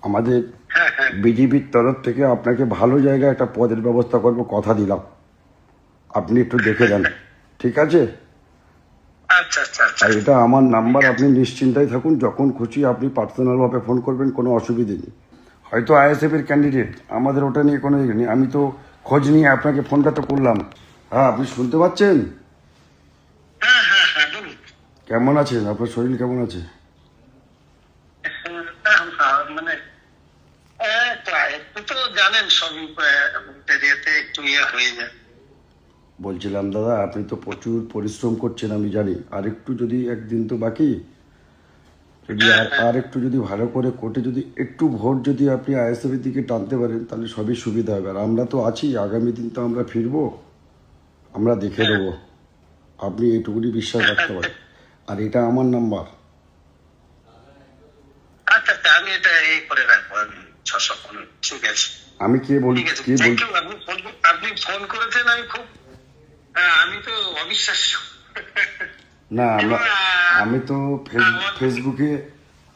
আমাদের বিজেপির তরফ থেকে আপনাকে ভালো জায়গায় একটা পদের ব্যবস্থা করবো, কথা দিলাম। আপনি একটু দেখে দেন, ঠিক আছে? আচ্ছা আচ্ছা আচ্ছা আর এটা আমার নাম্বার, আপনি নিশ্চিন্তায় থাকুন, যখন খুশি আপনি পার্সোনালভাবে ফোন করবেন, কোনো অসুবিধে নেই। হয়তো আইএসএফ এর ক্যান্ডিডেট, আমাদের ওটা নিয়ে কোনো ইয়ে নেই। আমি তো খোঁজ নিয়ে আপনাকে ফোনটা তো করলাম। হ্যাঁ, আপনি শুনতে পাচ্ছেন? হ্যাঁ হ্যাঁ হ্যাঁ বলুন। কেমন আছেন? আপনার শরীর কেমন আছে? মানে একটু তো জানেন সবই এরিয়াতে একটু ইয়ে হয়ে যায়। বলছিলাম দাদা, আপনি তো প্রচুর পরিশ্রম করছেন আমি জানি। আর একটু যদি একদিন তো বাকি, যদি আর একটু যদি ভালো করে কোর্টে যদি একটু ভোট যদি আপনি আইএসএফ এর দিকে টানতে পারেন, তাহলে সবই সুবিধা হবে। আর আমরা তো আছি, আগামী দিন তো আমরা ফিরবো, আমরা দেখে দেবো। আপনি এটুকুনি বিশ্বাস রাখতে পারেন। আর এটা আমার নাম্বার। আচ্ছা আচ্ছা আমি এটা এই করে রাখবো, আমি 615। ঠিক আছে আমি কে বল ঠিক আছে, কে বল থ্যাংক ইউ। আপনি ফোন করেছেন, আমি খুব আমি তো অবিশ্বাস্য। না, এবং, আমি তো ফেসবুকে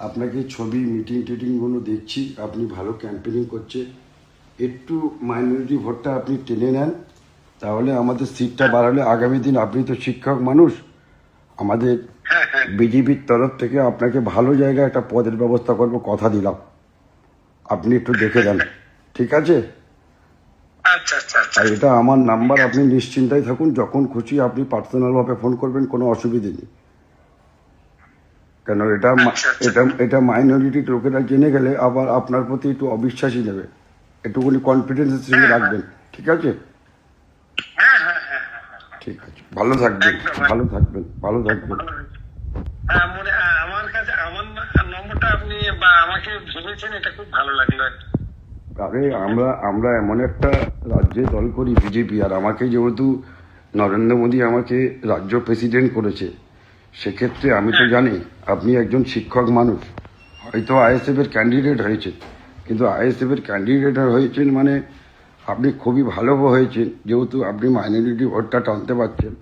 আপনাকে ছবি, মিটিং টিটিং গুলো দেখছি, আপনি ভালো ক্যাম্পেনিং করছে। একটু মাইনরিটি ভোটটা আপনি টেনে নেন, তাহলে আমাদের সিটটা বাড়ালে আগামী দিন, আপনি তো শিক্ষক মানুষ, আমাদের হ্যাঁ হ্যাঁ বিজেপির তরফ থেকে আপনাকে ভালো জায়গায় একটা পদের ব্যবস্থা করবো, কথা দিলাম। আপনি একটু দেখে দেন, ঠিক আছে? আচ্ছা আচ্ছা আচ্ছা আর এটা আমার নাম্বার, আপনি নিশ্চিন্তায় থাকুন, যখন খুশি আপনি পার্সোনালভাবে ফোন করবেন, কোনো অসুবিধে নেই। কেন এটা আচ্ছা, আচ্ছা। এটা মাইনরিটির লোকেরা জেনে গেলে আবার আপনার প্রতি একটু অবিশ্বাসী নেবে। একটুখানি কনফিডেন্সের সঙ্গে রাখবেন, ঠিক আছে? হ্যাঁ হ্যাঁ হ্যাঁ হ্যাঁ ঠিক আছে, ভালো থাকবেন, একদম। ভালো থাকবেন, ভালো থাকবেন। আমার কাছে আমার নম্বরটা আপনি বা আমাকে ভেবেছেন, এটা খুব ভালো লাগলো। আরে আমরা এমন একটা রাজ্যে দল করি বিজেপি, আর আমাকে যেহেতু নরেন্দ্র মোদী আমাকে রাজ্য প্রেসিডেন্ট করেছে, সেক্ষেত্রে আমি তো জানি আপনি একজন শিক্ষক মানুষ। হয়তো আইএসএফ এর ক্যান্ডিডেট হয়েছে, কিন্তু আইএসএফ এর ক্যান্ডিডেট হয়েছেন মানে আপনি খুবই ভালো হয়েছেন, যেহেতু আপনি মাইনরিটি ভোটটা টানতে পারছেন।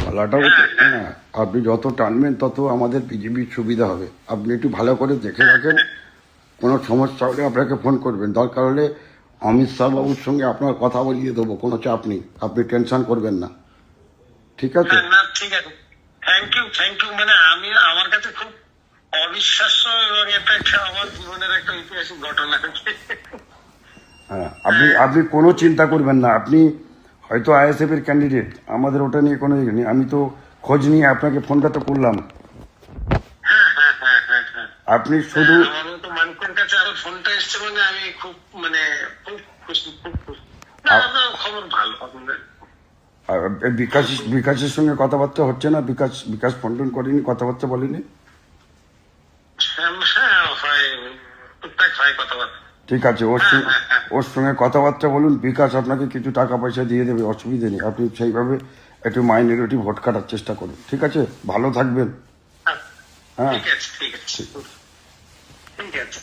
পালাটাও হ্যাঁ, আপনি যত টানবেন তত আমাদের বিজেপির সুবিধা হবে। আপনি একটু ভালো করে দেখে রাখেন, কোনো সমস্যা হলে আপনাকে ফোন করবেন, দরকার হলে অমিত শাহ বাবুর সঙ্গে আপনার কথা বলিয়ে দেবো, কোনো চাপ নেই, আপনি টেনশন করবেন না, ঠিক আছে? না ঠিক আছে, থ্যাংক ইউ। মানে আমার কাছে খুব অবিশ্বাস্য, এবং এটা একটা আমার জীবনের একটা ঐতিহাসিক ঘটনা। হ্যাঁ, আপনি কোনো চিন্তা করবেন না। আপনি হয়তো আইএসএফ এর ক্যান্ডিডেট, আমাদের ওটা নিয়ে কোনো ইয়ে নেই। আমি তো খোঁজ নিয়ে আপনাকে ফোনটা তো করলাম। হ্যাঁ হ্যাঁ হ্যাঁ হ্যাঁ হ্যাঁ আপনি শুধু আমার মতো মানুষের কাছে আরো ফোনটা এসছে, মানে আমি খুব খুব খুশি, খুব খুশি। না, আপনার খবর ভালো আপনাদের। বিকাশের সঙ্গে কথাবার্তা হচ্ছে না? বিকাশ ফোন টোন করেনি, কথাবার্তা বলেনি? হ্যাঁ হয়, টুকটাক হয় কথাবার্তা। ঠিক আছে, ওর সঙ্গে কথাবার্তা বলুন। বিকাশ আপনাকে কিছু টাকা পয়সা দিয়ে দেবে, অসুবিধে নেই। আপনি সেইভাবে একটু মাইনরিটি ভোট কাটার চেষ্টা করুন, ঠিক আছে? ভালো থাকবেন। হ্যাঁ, ঠিক আছে ঠিক আছে ঠিক আছে।